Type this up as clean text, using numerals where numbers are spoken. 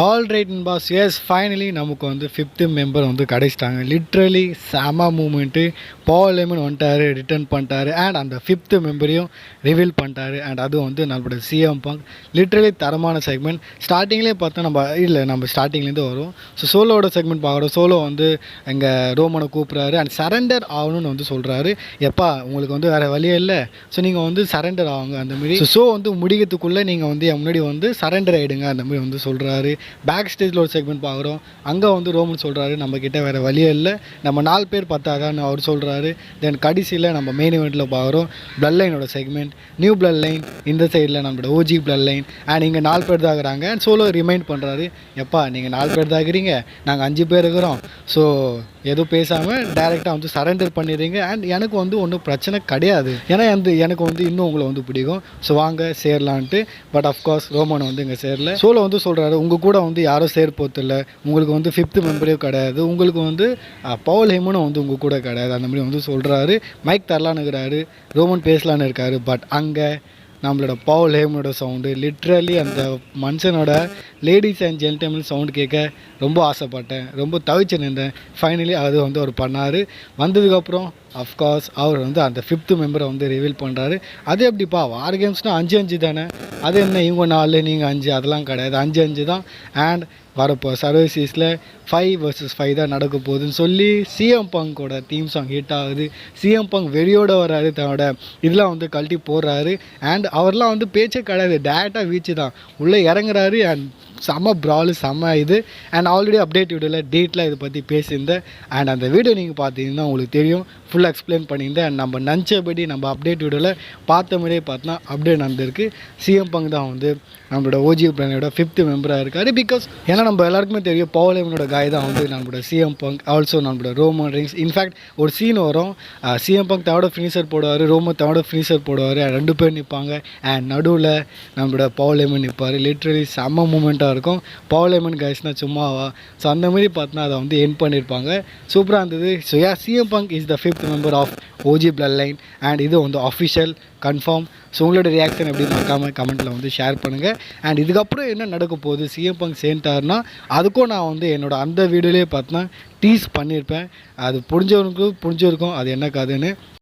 All right boss, yes finally நமக்கு வந்து fifth member வந்து கிடைச்சிட்டாங்க. லிட்ரலி செம மூமெண்ட்டு. பால் ஹேமன் வந்துட்டார், ரிட்டர்ன் பண்ணிட்டாரு அண்ட் அந்த ஃபிஃப்த்து மெம்பரையும் ரிவீல் பண்ணிட்டாரு. அண்ட் அதுவும் வந்து நம்மளோட சிஎம் பங்க். லிட்ரலி தரமான செக்மெண்ட். ஸ்டார்டிங்லேயே பார்த்தா நம்ம ஸ்டார்டிங்லேருந்து வரும். ஸோ சோலோட செக்மெண்ட் பார்க்குறோம். சோலோ வந்து எங்கள் ரோமனை கூப்பிட்றாரு அண்ட் சரண்டர் ஆகணும்னு வந்து சொல்கிறாரு. எப்பா உங்களுக்கு வந்து வேறு வழியே இல்லை, ஸோ நீங்கள் வந்து சரண்டர் ஆகுங்க அந்தமாரி. ஸோ வந்து முடிக்கிறதுக்குள்ளே நீங்கள் வந்து என் முன்னாடி வந்து சரண்டர் ஆகிடுங்க அந்தமாரி வந்து சொல்கிறாரு. பேக் ஸ்டேஜில் ஒரு செக்மெண்ட் பார்க்குறோம். அங்கே வந்து ரோமன் சொல்கிறாரு நம்மக்கிட்ட வேறு வழியே இல்லை, நம்ம 4 பேர் பத்தாதான்னு அவர் சொல்கிறாரு. தென் கடைசியில் நம்ம மெயின் இவெண்ட்டில் பார்க்குறோம் பிளட் லைனோட செக்மெண்ட். நியூ பிளட் லைன் இந்த சைடில் நம்மளோட ஓஜி பிளட் லைன் அண்ட் இங்கே 4 பேர் தான் இருக்கிறாங்க. அண்ட் சோலோ ரிமைண்ட் பண்ணுறாரு, எப்பா நீங்கள் 4 பேர் தான் இருக்கிறீங்க, நாங்கள் 5 பேர் இருக்கிறோம். ஸோ எதுவும் பேசாமல் டைரெக்டாக வந்து சரண்டர் பண்ணிடுறீங்க அண்ட் எனக்கு வந்து ஒன்றும் பிரச்சனை கிடையாது, ஏன்னா எனக்கு வந்து இன்னும் உங்களை வந்து பிடிக்கும். ஸோ வாங்க சேரலான்ட்டு. பட் அஃப்கோர்ஸ் ரோமன் வந்து இங்கே சேரல. சோலோ வந்து சொல்கிறாரு, உங்கள் கூட வந்து யாரும் சேர்ப்போதில்லை, உங்களுக்கு வந்து ஃபிஃப்த்து மெம்பரே கிடையாது, உங்களுக்கு வந்து பவுல் ஹேமனும் வந்து உங்கள் கூட கிடையாது அந்த மாதிரி வந்து சொல்கிறாரு. மைக் தரலான்னு இருக்கிறாரு, ரோமன் பேசலான்னு இருக்காரு. பட் அங்கே நம்மளோட பவுல் ஹேமனோட சவுண்டு, லிட்ரலி அந்த மனுஷனோட லேடிஸ் அண்ட் ஜென்டில்மேன் சவுண்டு கேட்க ரொம்ப ஆசைப்பட்டேன், ரொம்ப தவிச்சு நின்றேன். ஃபைனலி அது வந்து அவர் பண்ணார். வந்ததுக்கப்புறம் அஃப்கோர்ஸ் அவர் வந்து அந்த ஃபிஃப்த்து மெம்பரை வந்து ரிவீல் பண்ணுறாரு. அது எப்படிப்பா, வார் கேம்ஸ்னால் 5-5 தானே, அது என்ன இவங்க 4 நீங்கள் 5, அதெல்லாம் கிடையாது, 5-5 தான். அண்ட் வரப்போ சர்வீஸில் 5 vs 5 தான் நடக்க போகுதுன்னு சொல்லி சிஎம் பங்கோட தீம் சாங் ஹிட் ஆகுது. சிஎம் பங்க் வெறியோடு வர்றாரு, தன்னோட இதெல்லாம் வந்து கழட்டி போடுறாரு. அண்ட் அவர்லாம் வந்து பேச்சே கிடையாது, டேரெக்டாக வீச்சு தான் உள்ளே இறங்குறாரு. அண்ட் செம்ம ப்ராலு, செம்ம இது. அண்ட் ஆல்ரெடி அப்டேட் வீடியோவில் டேட்டில் இதை பற்றி பேசியிருந்தேன். அண்ட் அந்த வீடியோ நீங்கள் பார்த்தீங்கன்னா உங்களுக்கு தெரியும், ஃபுல்லாக எக்ஸ்பிளைன் பண்ணியிருந்தேன். அண்ட் நம்ம நினச்சபடி நம்ம அப்டேட் வீடியோவில் பார்த்த மாதிரியே பார்த்தோன்னா அப்டேட் நடந்திருக்கு. சிஎம் பங்க் தான் வந்து நம்மளோட ஓஜி பிளானோட 5th மெம்பராக இருக்கார். பிகாஸ் ஏன்னா நம்ம எல்லாருக்குமே தெரியும் பவுல் ஹேமனோட காய் தான் வந்து நம்மளோட சிஎம் பங்க், ஆல்சோ நம்மளோட ரோமன் ரிங்ஸ். இன்ஃபேக்ட் ஒரு சீன் வரும், சிஎம் பங்க் தன்னோட ஃபினிஷர் போடுவார், ரோமன் தன்னோட ஃபினிஷர் போடுவார், 2 பேர் நிற்பாங்க. அண்ட் நடுவில் நம்மளோட பவுல் ஹேமன் நிற்பார். லிட்ரலி செம்ம மூமெண்ட்டாக இருக்கும். பவுல் ஹேமன் கைஸ்னால் சும்மாவா, ஸோ அந்த மாதிரி பார்த்தோன்னா அதை வந்து என் பண்ணியிருப்பாங்க. சூப்பராக இருந்தது. So CM Punk is the 5th member of OG blood line. And இது வந்து அஃபிஷியல் கன்ஃபார்ம். ஸோ உங்களோட ரியாக்ஷன் எப்படி மறக்காமல் கமெண்ட்டில் வந்து ஷேர் பண்ணுங்கள். அண்ட் இதுக்கப்புறம் என்ன நடக்க போகுது, சிஎம் பங்க் சேர்ந்துட்டாருன்னா அதுக்கும் நான் வந்து என்னோடய அந்த வீடியோலேயே பார்த்தோன்னா டீஸ் பண்ணியிருப்பேன். அது புரிஞ்சவனுக்கும் புரிஞ்சிருக்கும் அது என்ன கதைன்னு.